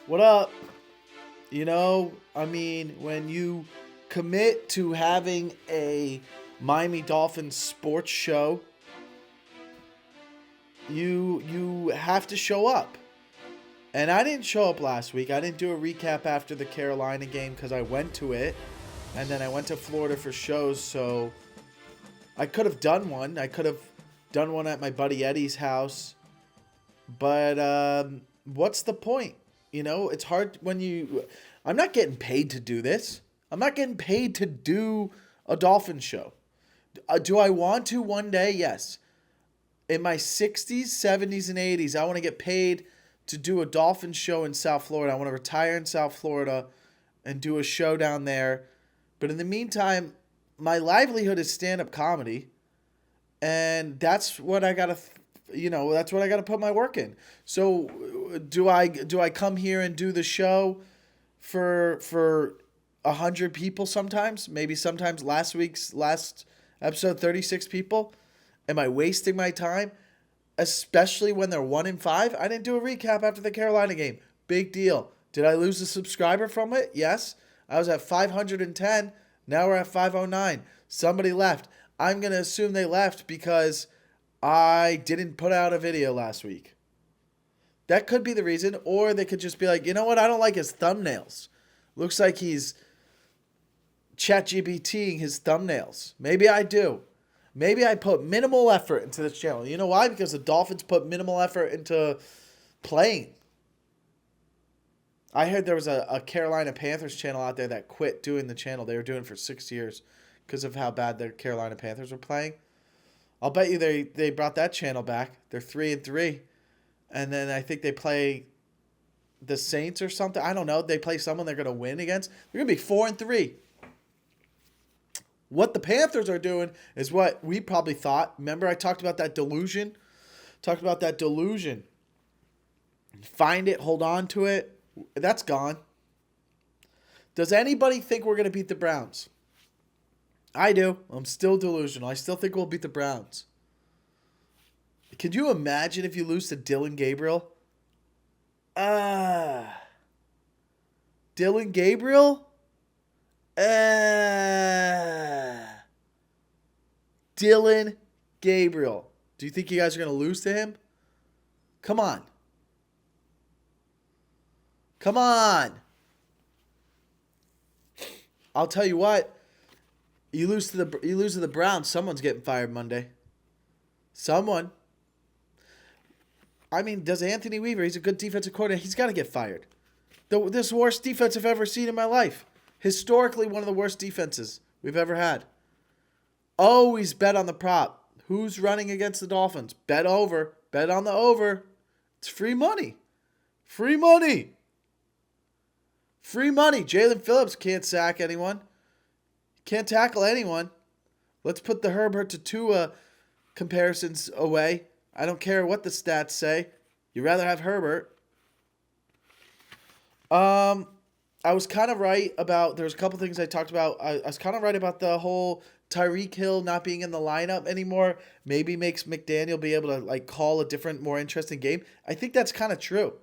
What up? When you commit to having a Miami Dolphins sports show, you have to show up. And I didn't show up last week. I didn't do a recap after the Carolina game because I went to it, and then I went to Florida for shows. So I could have done one. I could have done one at my buddy Eddie's house, but what's the point? It's hard when you. I'm not getting paid to do this. I'm not getting paid to do a Dolphin show. Do I want to one day? Yes. In my 60s, 70s, and 80s, I want to get paid to do a Dolphin show in South Florida. I want to retire in South Florida and do a show down there. But in the meantime, my livelihood is stand-up comedy, and that's what I gotta, that's what I gotta put my work in. So, do I come here and do the show for 100 people sometimes? Maybe sometimes last episode 36 people. Am I wasting my time? Especially when they're 1-5. I didn't do a recap after the Carolina game. Big deal. Did I lose a subscriber from it? Yes. I was at 510. Now we're at 509. Somebody left. I'm going to assume they left because I didn't put out a video last week. That could be the reason. Or they could just be like, you know what? I don't like his thumbnails. Looks like he's ChatGPTing his thumbnails. Maybe I do. Maybe I put minimal effort into this channel. You know why? Because the Dolphins put minimal effort into playing. I heard there was a Carolina Panthers channel out there that quit doing the channel. They were doing it for 6 years because of how bad the Carolina Panthers were playing. I'll bet you they brought that channel back. They're 3-3. And then I think they play the Saints or something. I don't know. They play someone they're going to win against. They're going to be 4-3. What the Panthers are doing is what we probably thought. Remember I talked about that delusion? Find it, hold on to it. That's gone. Does anybody think we're going to beat the Browns? I do. I'm still delusional. I still think we'll beat the Browns. Could you imagine if you lose to Dylan Gabriel? Dylan Gabriel? Dylan Gabriel. Do you think you guys are going to lose to him? Come on. I'll tell you what. You lose to the Browns, someone's getting fired Monday. Someone. I mean, does Anthony Weaver, he's a good defensive coordinator, he's got to get fired. This is the worst defense I've ever seen in my life. Historically, one of the worst defenses we've ever had. Always bet on the prop. Who's running against the Dolphins? Bet over. Bet on the over. It's free money. Free money. Jalen Phillips can't sack anyone. Can't tackle anyone. Let's put the Herbert to Tua comparisons away. I don't care what the stats say. You'd rather have Herbert. I was kind of right about, there's a couple things I talked about. I was kind of right about the whole Tyreek Hill not being in the lineup anymore. Maybe makes McDaniel be able to call a different, more interesting game. I think that's kind of true.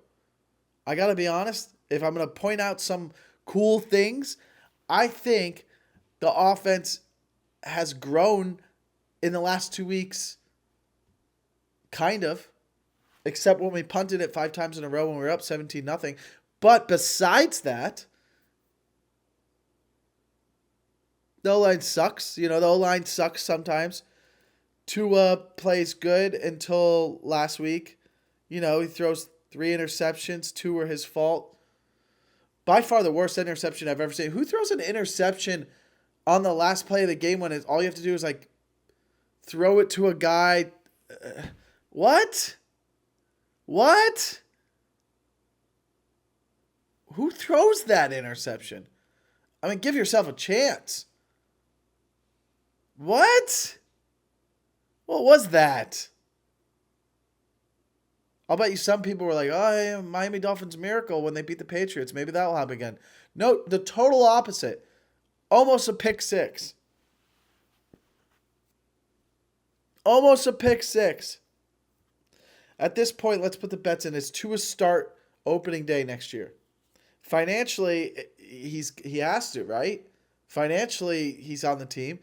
I got to be honest. If I'm going to point out some cool things, I think the offense has grown in the last 2 weeks. Kind of. Except when we punted it 5 times in a row when we were up 17-0. But besides that, the O-line sucks. The O-line sucks sometimes. Tua plays good until last week. He throws 3 interceptions. 2 were his fault. By far the worst interception I've ever seen. Who throws an interception on the last play of the game when all you have to do is throw it to a guy? What? Who throws that interception? I mean, give yourself a chance. What? What was that? I'll bet you some people were like, oh, yeah, Miami Dolphins miracle when they beat the Patriots. Maybe that'll happen again. No, the total opposite. Almost a pick six. At this point, let's put the bets in. It's Tua start opening day next year. Financially, he has to, right? Financially, he's on the team.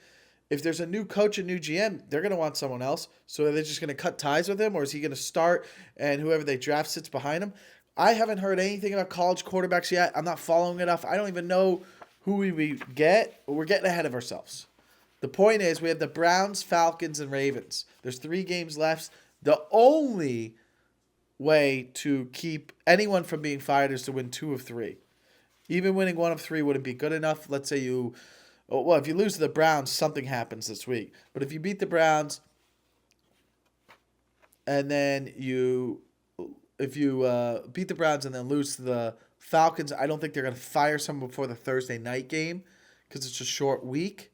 If there's a new coach and new GM, they're going to want someone else. So are they just going to cut ties with him, or is he going to start and whoever they draft sits behind him? I haven't heard anything about college quarterbacks yet. I'm not following enough. I don't even know who we get. We're getting ahead of ourselves. The point is, we have the Browns, Falcons, and Ravens. There's 3 games left. The only way to keep anyone from being fired is to win 2 of 3. Even winning 1 of 3 wouldn't be good enough. Let's say if you lose to the Browns, something happens this week. But if you beat the Browns, and then if you beat the Browns and then lose to the Falcons, I don't think they're going to fire someone before the Thursday night game because it's a short week.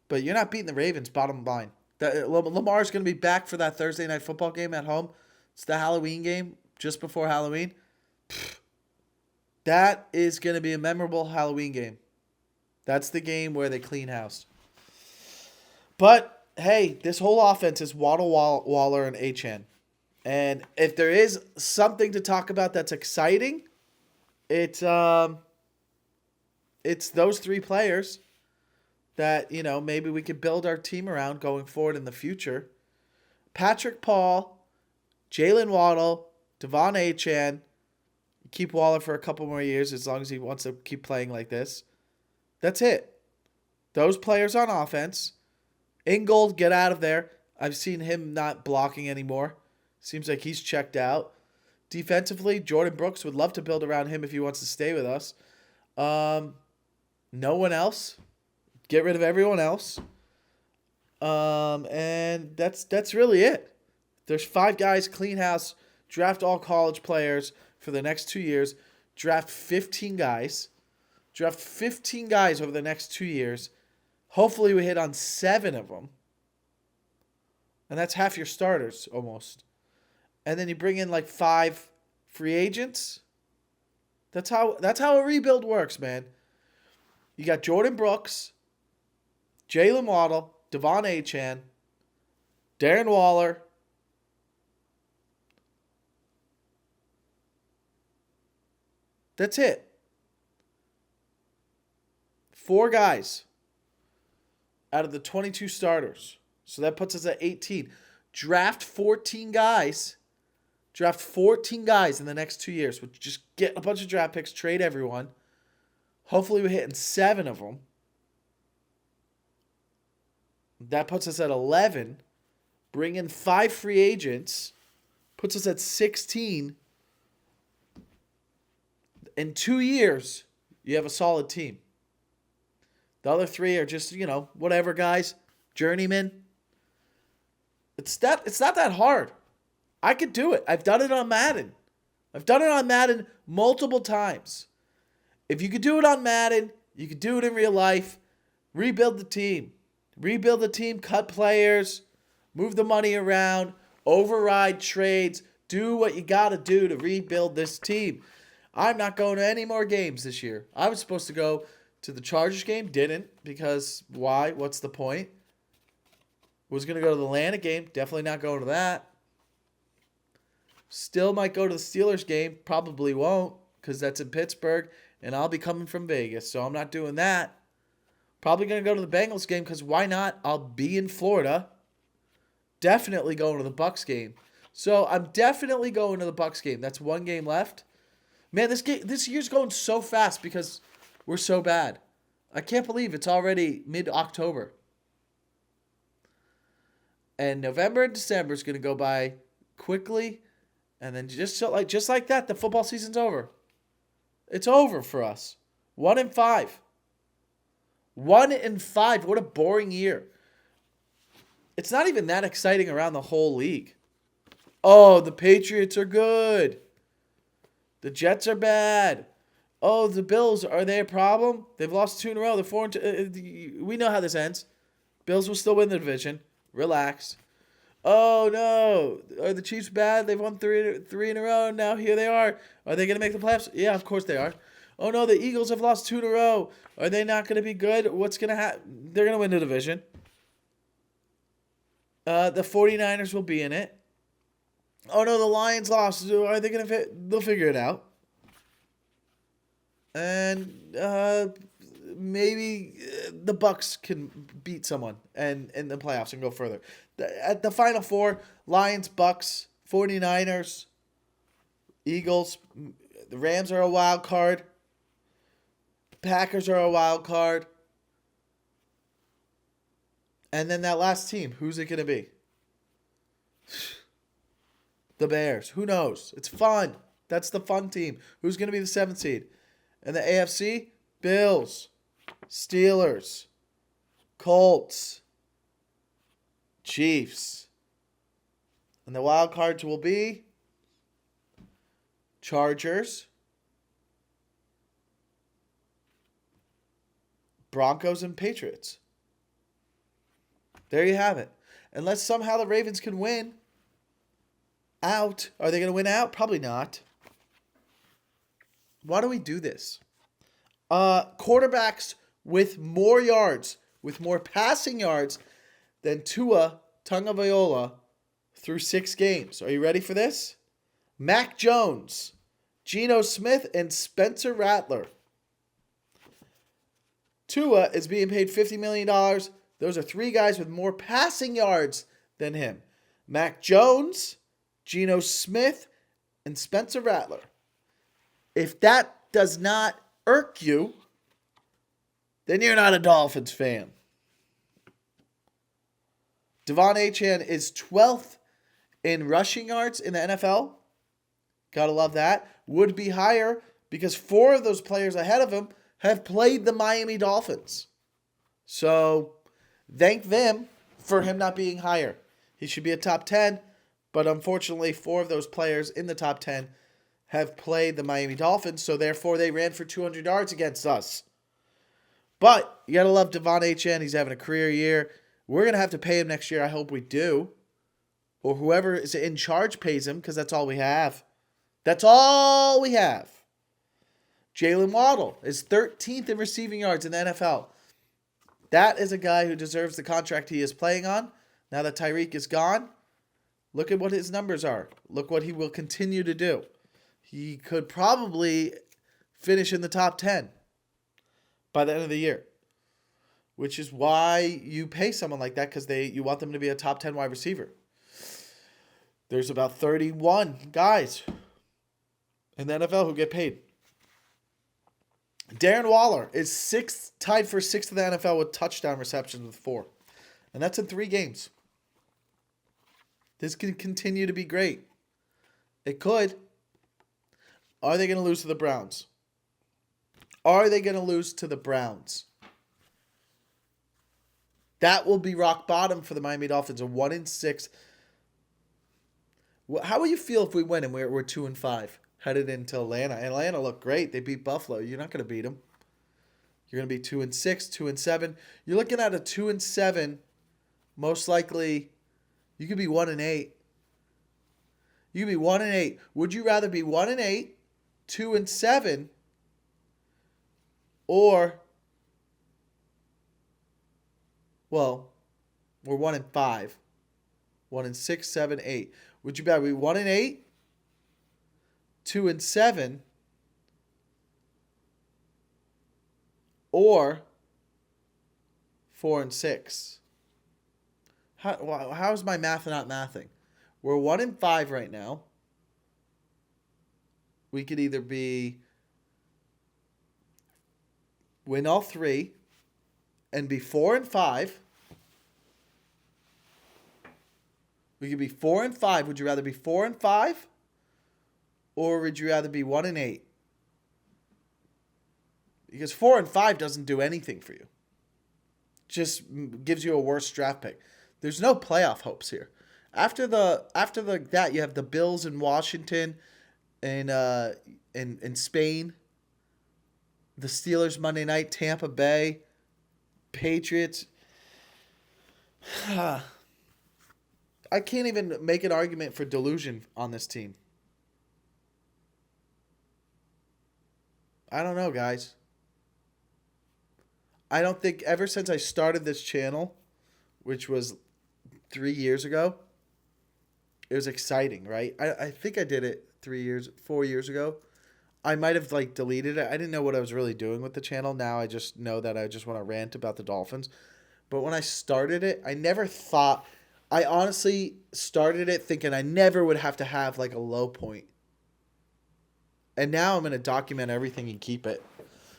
But you're not beating the Ravens, bottom line. Lamar's going to be back for that Thursday night football game at home. It's the Halloween game, just before Halloween. That is going to be a memorable Halloween game. That's the game where they clean house. But, hey, this whole offense is Waddle, Waller, and Achane. And if there is something to talk about that's exciting, it's those 3 players that, maybe we could build our team around going forward in the future. Patrick Paul, Jalen Waddle, Devon Achane. Keep Waller for a couple more years as long as he wants to keep playing like this. That's it. Those players on offense. Ingold, get out of there. I've seen him not blocking anymore. Seems like he's checked out. Defensively, Jordan Brooks would love to build around him if he wants to stay with us. No one else. Get rid of everyone else. And that's really it. There's 5 guys, clean house, draft all college players for the next 2 years. Draft 15 guys. Draft 15 guys over the next 2 years. Hopefully we hit on 7 of them. And that's half your starters almost. And then you bring in like 5 free agents. That's how a rebuild works, man. You got Jordan Brooks, Jalen Waddle, Devon Achane, Darren Waller. That's it. 4 guys out of the 22 starters. So that puts us at 18. Draft 14 guys. Draft 14 guys in the next 2 years. We'll just get a bunch of draft picks, trade everyone. Hopefully we're hitting 7 of them. That puts us at 11. Bring in 5 free agents. Puts us at 16. In 2 years, you have a solid team. The other 3 are just, whatever guys. Journeymen. It's not that hard. I could do it. I've done it on Madden. I've done it on Madden multiple times. If you could do it on Madden, you could do it in real life. Rebuild the team. Rebuild the team, cut players, move the money around, override trades, do what you got to do to rebuild this team. I'm not going to any more games this year. I was supposed to go to the Chargers game, didn't, because why? What's the point? Was going to go to the Atlanta game, definitely not going to that. Still might go to the Steelers game, probably won't, because that's in Pittsburgh, and I'll be coming from Vegas, so I'm not doing that. Probably going to go to the Bengals game because why not? I'll be in Florida. Definitely going to the Bucs game. So I'm definitely going to the Bucs game. That's 1 game left. Man, this year's going so fast because we're so bad. I can't believe it's already mid-October. And November and December is going to go by quickly. And then just like that, the football season's over. It's over for us. 1-5. 1-5. What a boring year. It's not even that exciting around the whole league. Oh, the Patriots are good. The Jets are bad. Oh, the Bills, are they a problem? They've lost 2 in a row. They're 4-2. We know how this ends. Bills will still win the division. Relax. Oh, no. Are the Chiefs bad? They've won 3 in a row. Now here they are. Are they going to make the playoffs? Yeah, of course they are. Oh, no, the Eagles have lost 2 in a row. Are they not going to be good? What's going to happen? They're going to win the division. The 49ers will be in it. Oh, no, the Lions lost. Are they going to fit? They'll figure it out. And maybe the Bucks can beat someone and in the playoffs and go further. At the Final Four, Lions, Bucks, 49ers, Eagles, the Rams are a wild card. Packers are a wild card. And then that last team, who's it going to be? The Bears. Who knows? It's fun. That's the fun team. Who's going to be the 7th seed? And the AFC? Bills, Steelers, Colts, Chiefs. And the wild cards will be Chargers, Broncos, and Patriots. There you have it. Unless somehow the Ravens can win out. Are they going to win out? Probably not. Why do we do this? Quarterbacks with more yards, with more passing yards than Tua Tagovailoa through 6 games. Are you ready for this? Mac Jones, Geno Smith, and Spencer Rattler. Tua is being paid $50 million. Those are 3 guys with more passing yards than him. Mac Jones, Geno Smith, and Spencer Rattler. If that does not irk you, then you're not a Dolphins fan. Devon Achane is 12th in rushing yards in the NFL. Gotta love that. Would be higher because 4 of those players ahead of him have played the Miami Dolphins. So thank them for him not being higher. He should be a top 10, but unfortunately 4 of those players in the top 10 have played the Miami Dolphins, so therefore they ran for 200 yards against us. But you got to love Devon Achane. He's having a career year. We're going to have to pay him next year. I hope we do. Or whoever is in charge pays him because that's all we have. That's all we have. Jalen Waddle is 13th in receiving yards in the NFL. That is a guy who deserves the contract he is playing on. Now that Tyreek is gone, look at what his numbers are. Look what he will continue to do. He could probably finish in the top 10 by the end of the year, which is why you pay someone like that because you want them to be a top 10 wide receiver. There's about 31 guys in the NFL who get paid. Darren Waller is tied for 6th in the NFL with touchdown receptions with 4. And that's in 3 games. This can continue to be great. It could. Are they going to lose to the Browns? Are they going to lose to the Browns? That will be rock bottom for the Miami Dolphins. A 1-6. How will you feel if we win and we're 2-5 headed into Atlanta? Atlanta looked great. They beat Buffalo. You're not going to beat them. You're going to be 2-6, 2-7. You're looking at a 2-7. Most likely, you could be 1-8. You could be 1-8. Would you rather be 1-8, 2-7, or, well, we're 1-5, 1-6, 7, 8. Would you rather be 1-8, 2-7, or 4-6? How is my math not mathing? We're 1-5 right now. We could either win all 3 and be 4-5. We could be 4-5. Would you rather be 4-5? Or would you rather be 1-8? Because 4-5 doesn't do anything for you. Just gives you a worse draft pick. There's no playoff hopes here. After that, you have the Bills in Washington and in Spain. The Steelers Monday night, Tampa Bay, Patriots. I can't even make an argument for delusion on this team. I don't know, guys. I don't think ever since I started this channel, which was 3 years ago, it was exciting, right? I think I did it 4 years ago. I might have like deleted it. I didn't know what I was really doing with the channel. Now I just know that I just want to rant about the Dolphins. But when I started it, I never thought. I honestly started it thinking I never would have to have like a low point. And now I'm going to document everything and keep it.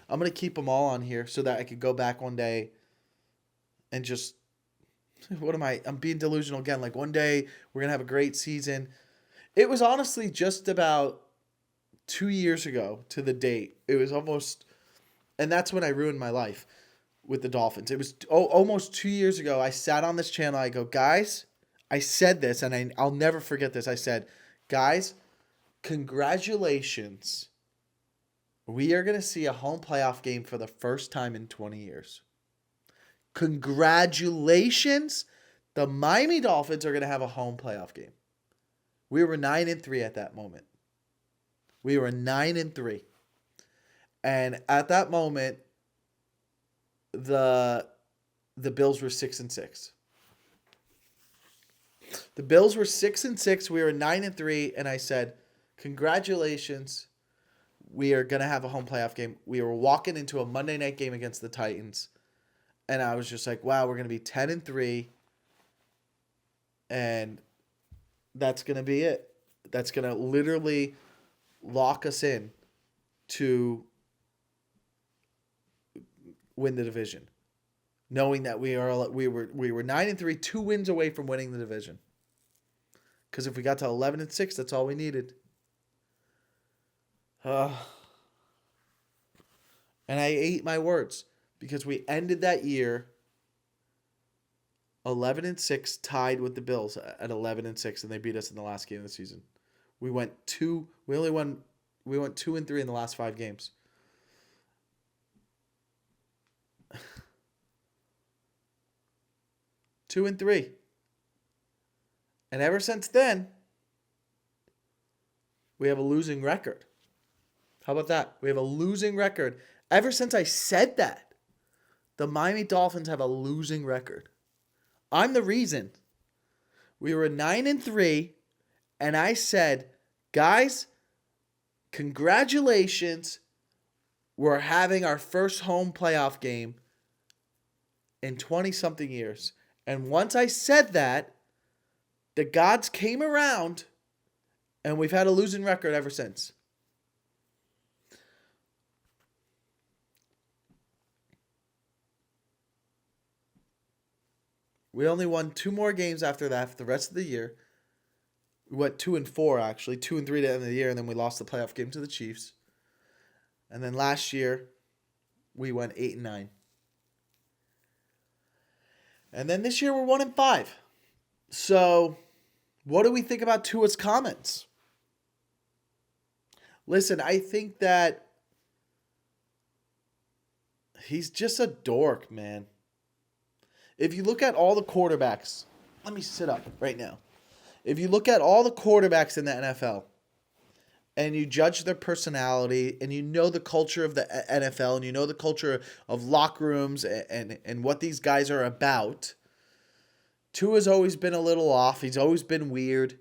I'm going to keep them all on here so that I could go back one day and just. What am I? I'm being delusional again. Like one day we're going to have a great season. It was honestly just about 2 years ago to the date. It was almost. And that's when I ruined my life with the Dolphins. It was almost 2 years ago. I sat on this channel. I go, guys, I said this, and I'll never forget this. I said, guys, congratulations. We are going to see a home playoff game for the first time in 20 years. Congratulations. The Miami Dolphins are going to have a home playoff game. We were 9-3 at that moment. We were 9-3. And at that moment, the Bills were 6-6. The Bills were 6-6. We were 9-3, and I said, "Congratulations! We are gonna have a home playoff game." We were walking into a Monday night game against the Titans, and I was just like, "Wow, we're gonna be 10-3, and that's gonna be it. That's gonna literally lock us in to win the division." Knowing that we were 9-3, 2 wins away from winning the division. Because if we got to 11-6, that's all we needed. And I ate my words because we ended that year 11-6, tied with the Bills at 11-6, and they beat us in the last game of the season. We went 2-3 in the last 5 games. Two and 3. And ever since then, we have a losing record. How about that? We have a losing record. Ever since I said that, the Miami Dolphins have a losing record. I'm the reason. We were 9-3, and I said, guys, congratulations. We're having our first home playoff game in 20-something years. And once I said that, the gods came around, and we've had a losing record ever since. We only won 2 more games after that for the rest of the year. We went 2-4, actually. 2-3 to the end of the year, and then we lost the playoff game to the Chiefs. And then last year, we went 8-9. And then this year we're 1-5. So, what do we think about Tua's comments? Listen, I think that he's just a dork, man. If you look at all the quarterbacks, let me sit up right now. If you look at all the quarterbacks in the NFL and you judge their personality and you know the culture of the NFL and you know the culture of locker rooms and what these guys are about, Tua's always been a little off. He's always been weird.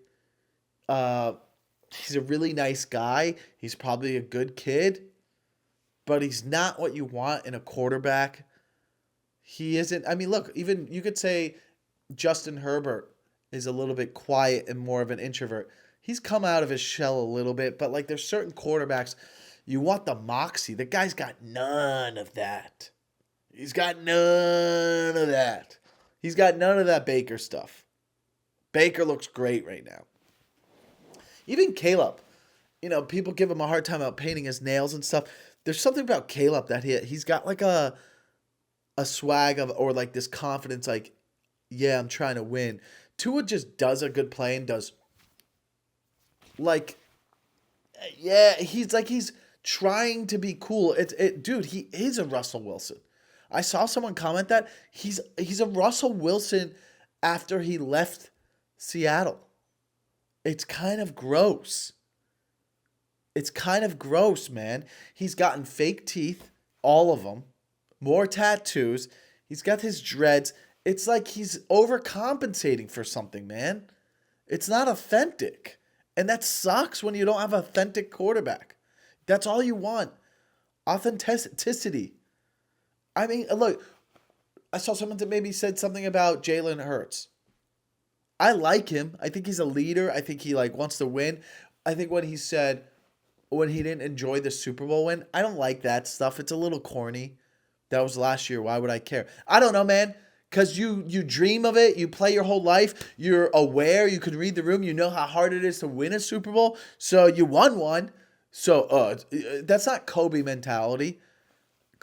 He's a really nice guy. He's probably a good kid, but he's not what you want in a quarterback. He isn't. I mean, look, even you could say Justin Herbert is a little bit quiet and more of an introvert. He's come out of his shell a little bit, but like there's certain quarterbacks, you want the moxie. The guy's got none of that. He's got none of that. He's got none of that Baker stuff. Baker looks great right now. Even Caleb, people give him a hard time about painting his nails and stuff. There's something about Caleb that he's got like a swag of, or like this confidence, like, yeah, I'm trying to win. Tua just does a good play and does like, yeah, he's trying to be cool. Dude, he is a Russell Wilson. I saw someone comment that he's a Russell Wilson after he left Seattle. It's kind of gross. It's kind of gross, man. He's gotten fake teeth, all of them, more tattoos. He's got his dreads. It's like he's overcompensating for something, man. It's not authentic. And that sucks when you don't have an authentic quarterback. That's all you want. Authenticity. I mean, look, I saw someone that maybe said something about Jalen Hurts. I like him. I think he's a leader. I think he like wants to win. I think what he said when he didn't enjoy the Super Bowl win, I don't like that stuff. It's a little corny. That was last year. Why would I care? I don't know, man. Cause you dream of it, you play your whole life, you're aware, you can read the room, you know how hard it is to win a Super Bowl, so you won one. So that's not Kobe mentality.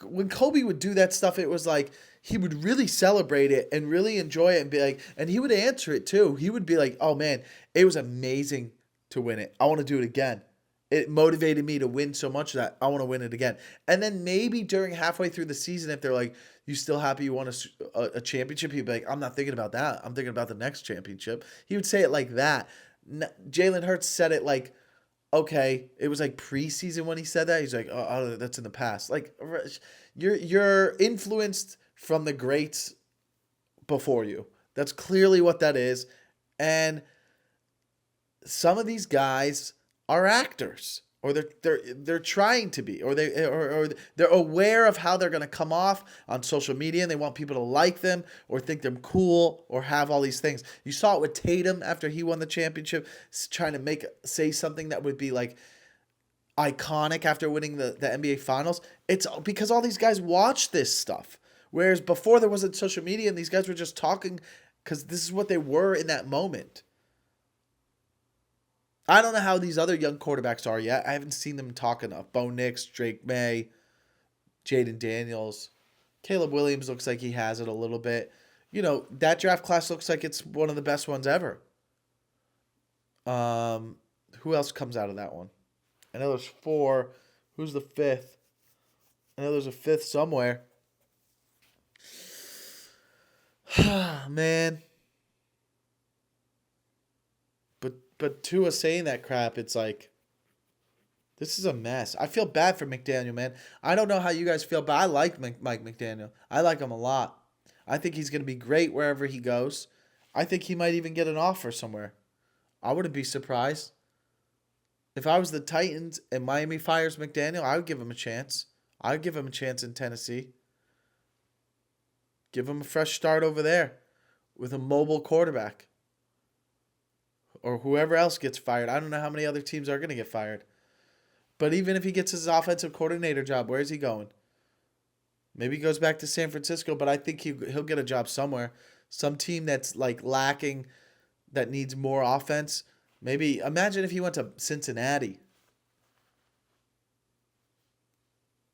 When Kobe would do that stuff, it was like he would really celebrate it and really enjoy it and be like, and he would answer it too. He would be like, "Oh man, it was amazing to win it. I want to do it again. It motivated me to win so much that I want to win it again." And then maybe during halfway through the season, if they're like, "You still happy you won a championship?" He'd be like, "I'm not thinking about that. I'm thinking about the next championship." He would say it like that. Jalen Hurts said it like, okay, it was like preseason when he said that. He's like, oh, that's in the past. Like, you're influenced from the greats before you. That's clearly what that is. And some of these guys are actors, or they're trying to be, or they're aware of how they're going to come off on social media, and they want people to like them or think them cool or have all these things. You saw it with Tatum after he won the championship, trying to say something that would be like iconic after winning the NBA Finals. It's because all these guys watch this stuff. Whereas before there wasn't social media and these guys were just talking because this is what they were in that moment. I don't know how these other young quarterbacks are yet. I haven't seen them talk enough. Bo Nix, Drake May, Jaden Daniels. Caleb Williams looks like he has it a little bit. You know, that draft class looks like it's one of the best ones ever. Who else comes out of that one? I know there's 4. Who's the 5th? I know there's a 5th somewhere. Man. But Tua saying that crap, it's like, this is a mess. I feel bad for McDaniel, man. I don't know how you guys feel, but I like Mike McDaniel. I like him a lot. I think he's going to be great wherever he goes. I think he might even get an offer somewhere. I wouldn't be surprised. If I was the Titans and Miami fires McDaniel, I would give him a chance. I would give him a chance in Tennessee. Give him a fresh start over there with a mobile quarterback. Or whoever else gets fired. I don't know how many other teams are going to get fired. But even if he gets his offensive coordinator job, where is he going? Maybe he goes back to San Francisco, but I think he'll get a job somewhere. Some team that's like lacking, that needs more offense. Maybe imagine if he went to Cincinnati.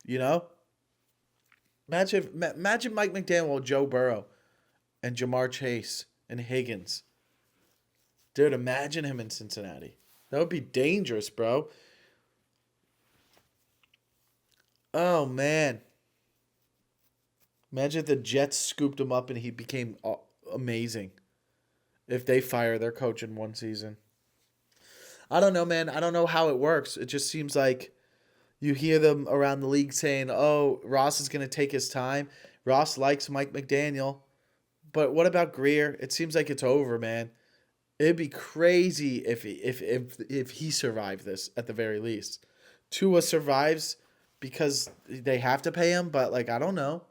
You know? Imagine Mike McDaniel with Joe Burrow and Jamar Chase and Higgins. Dude, imagine him in Cincinnati. That would be dangerous, bro. Oh, man. Imagine if the Jets scooped him up and he became amazing. If they fire their coach in one season. I don't know, man. I don't know how it works. It just seems like you hear them around the league saying, oh, Ross is going to take his time. Ross likes Mike McDaniel. But what about Greer? It seems like it's over, man. It'd be crazy if he survived this at the very least. Tua survives because they have to pay him, but like I don't know.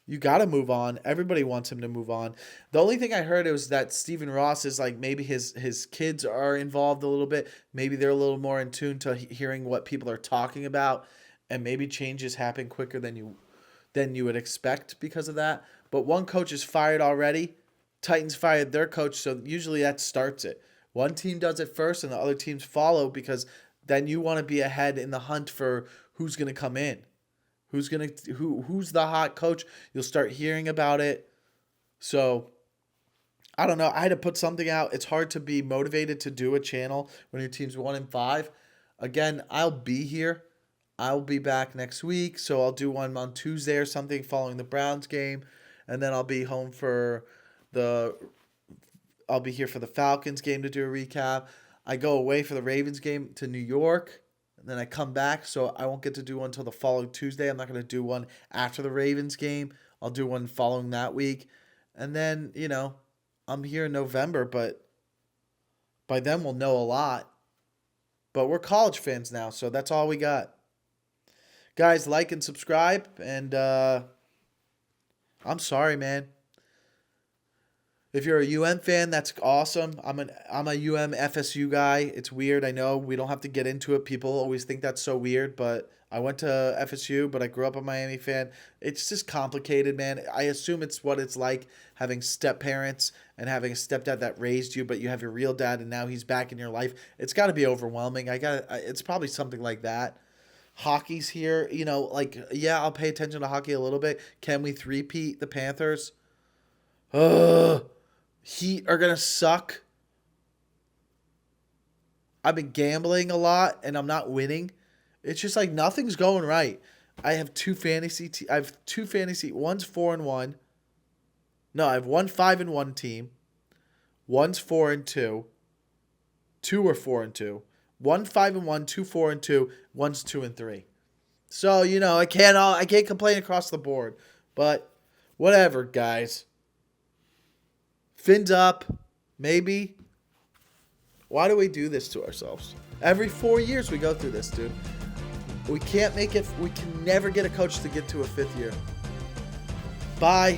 You got to move on. Everybody wants him to move on. The only thing I heard was that Stephen Ross is like maybe his kids are involved a little bit. Maybe they're a little more in tune to hearing what people are talking about, and maybe changes happen quicker than you would expect because of that. But one coach is fired already. Titans fired their coach, so usually that starts it. One team does it first, and the other teams follow because then you want to be ahead in the hunt for who's going to come in, who's the hot coach. You'll start hearing about it. So I don't know. I had to put something out. It's hard to be motivated to do a channel when your team's 1-5. Again, I'll be here. I'll be back next week, so I'll do one on Tuesday or something following the Browns game, and then I'll be home for I'll be here for the Falcons game to do a recap. I go away for the Ravens game to New York, and then I come back, so I won't get to do one until the following Tuesday. I'm not going to do one after the Ravens game. I'll do one following that week. And then, I'm here in November, but by then we'll know a lot. But we're college fans now, so that's all we got. Guys, like and subscribe, and I'm sorry, man. If you're a UM fan, that's awesome. I'm a UM FSU guy. It's weird. I know we don't have to get into it. People always think that's so weird, but I went to FSU, but I grew up a Miami fan. It's just complicated, man. I assume it's what it's like having step parents and having a stepdad that raised you, but you have your real dad and now he's back in your life. It's got to be overwhelming. It's probably something like that. Hockey's here, like, yeah, I'll pay attention to hockey a little bit. Can we three-peat the Panthers? Ugh. Heat are going to suck. I've been gambling a lot and I'm not winning. It's just like nothing's going right. I have two fantasy. One's 4-1. No, I have one 5-1 team. One's 4-2. Two are 4-2. One 5-1. Two 4-2. One's 2-3. So I can't complain across the board. But whatever, guys. Fins up, maybe. Why do we do this to ourselves? Every 4 years we go through this, dude. We can't make it. We can never get a coach to get to a 5th year. Bye.